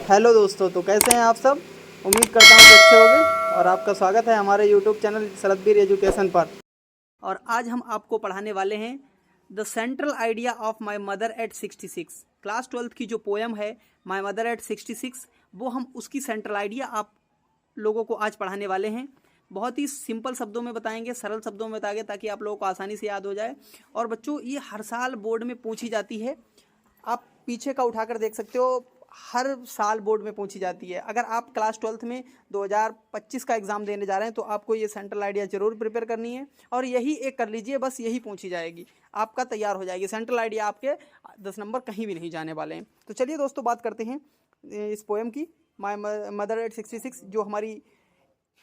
Hello दोस्तों, तो कैसे हैं आप सब। उम्मीद करता हूँ कि अच्छे होंगे और आपका स्वागत है हमारे यूट्यूब चैनल शरदबीर एजुकेशन पर। और आज हम आपको पढ़ाने वाले हैं the central idea of my mother at 66। Class 12th की जो पोएम है माय मदर एट 66, वो हम उसकी सेंट्रल आइडिया आप लोगों को आज पढ़ाने वाले हैं। बहुत ही सिंपल शब्दों में बताएंगे, सरल शब्दों में बताएंगे, ताकि आप लोगों को आसानी से याद हो जाए। और बच्चों, ये हर साल बोर्ड में पूछी जाती है। आप पीछे का उठाकर देख सकते हो, हर साल बोर्ड में पूछी जाती है। अगर आप क्लास 12th में 2025 का एग्ज़ाम देने जा रहे हैं तो आपको ये सेंट्रल आइडिया जरूर प्रिपेयर करनी है, और यही एक कर लीजिए, बस यही पूछी जाएगी, आपका तैयार हो जाएगी सेंट्रल आइडिया। आपके 10 नंबर कहीं भी नहीं जाने वाले हैं। तो चलिए दोस्तों, बात करते हैं इस पोएम की, माय मदर एट 66। जो हमारी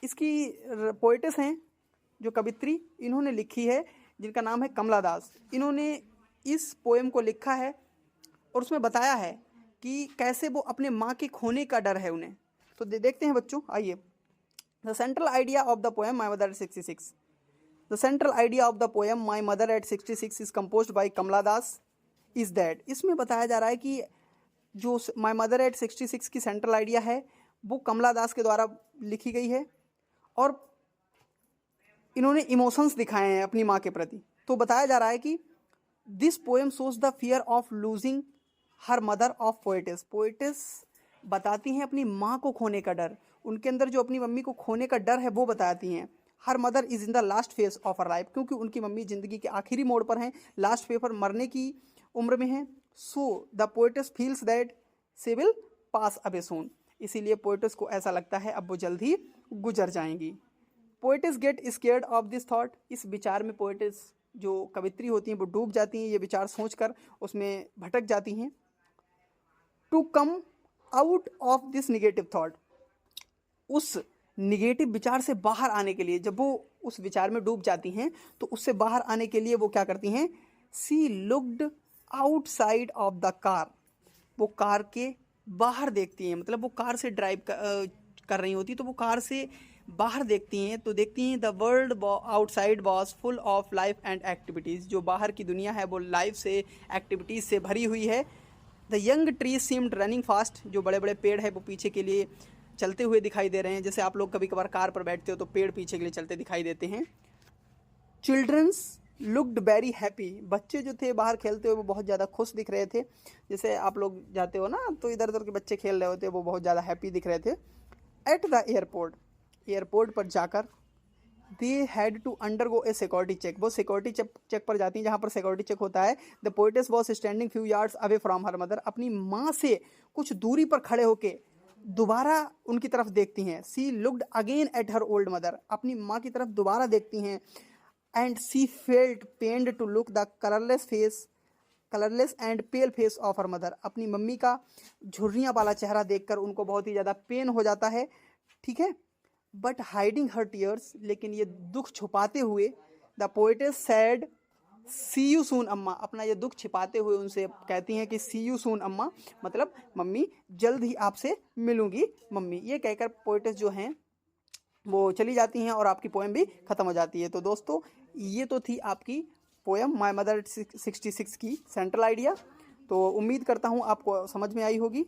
इसकी पोइटेस हैं, जो कवित्री इन्होंने लिखी है, जिनका नाम है कमला दास। इन्होंने इस पोएम को लिखा है और उसमें बताया है कि कैसे वो अपने माँ के खोने का डर है उन्हें। तो देखते हैं बच्चों, आइए। The central idea of the poem my mother at 66। The central idea of the poem my mother at 66 is composed by Kamala Das is that. इसमें बताया जा रहा है कि जो माई मदर एट 66 की सेंट्रल आइडिया है वो कमला दास के द्वारा लिखी गई है, और इन्होंने इमोशंस दिखाए हैं अपनी माँ के प्रति। तो बताया जा रहा है कि this poem shows the fear of losing her mother of poet's. Poet's बताती हैं अपनी माँ को खोने का डर, उनके अंदर जो अपनी मम्मी को खोने का डर है वो बताती हैं। Her mother is in the last phase of her life, क्योंकि उनकी मम्मी जिंदगी के आखिरी मोड़ पर हैं, लास्ट फेज पर, मरने की उम्र में हैं। So the poetess feels that she will pass away soon. इसीलिए पोएटिस को ऐसा लगता है अब वो जल्द ही गुजर जाएंगी। Poet's get scared of this thought. इस विचार में पोएटिस जो कवित्री होती हैं वो डूब जाती हैं, ये विचार सोचकर उसमें भटक जाती हैं। To come out of this negative thought, उस निगेटिव विचार से बाहर आने के लिए, जब वो उस विचार में डूब जाती हैं तो उससे बाहर आने के लिए वो क्या करती हैं, she looked outside of the car. वो कार के बाहर देखती हैं, मतलब वो कार से ड्राइव कर रही होती, तो वो कार से बाहर देखती हैं, तो देखती हैं the world outside was full of life and activities. जो बाहर की दुनिया है वो लाइफ से, एक्टिविटीज़ से भरी हुई है। The young tree seemed running fast. जो बड़े बड़े पेड़ है वो पीछे के लिए चलते हुए दिखाई दे रहे हैं। जैसे आप लोग कभी कभार कार पर बैठते हो तो पेड़ पीछे के लिए चलते दिखाई देते हैं। Childrens looked very happy. बच्चे जो थे बाहर खेलते हुए वो बहुत ज़्यादा खुश दिख रहे थे। जैसे आप लोग जाते हो ना तो इधर उधर के बच्चे खेल रहे होते, वो बहुत ज़्यादा हैप्पी दिख रहे थे। एट द एयरपोर्ट, एयरपोर्ट पर जाकर they had to undergo a security check. वो सिक्योरिटी चेक पर जाती हैं जहाँ पर सिक्योरिटी चेक होता है। The poetess was standing few yards away from her mother. अपनी माँ से कुछ दूरी पर खड़े होके दोबारा उनकी तरफ देखती हैं। She looked again at her old mother. अपनी माँ की तरफ दोबारा देखती हैं। And she felt pained to look the colourless and pale face of her mother. अपनी मम्मी का झुर्रियाँ वाला चेहरा देखकर उनको बहुत ही ज़्यादा पेन हो जाता है, ठीक है। बट हाइडिंग हर टीयर्स, लेकिन ये दुख छुपाते हुए, the poetess said see you soon Amma. अपना ये दुख छिपाते हुए उनसे कहती हैं कि सी यू सून अम्मा, मतलब मम्मी जल्द ही आपसे मिलूंगी मम्मी। ये कहकर पोएटेस जो हैं वो चली जाती हैं और आपकी पोएम भी ख़त्म हो जाती है। तो दोस्तों, ये तो थी आपकी पोएम माय मदर 66 की सेंट्रल आइडिया। तो उम्मीद करता हूँ आपको समझ में आई होगी।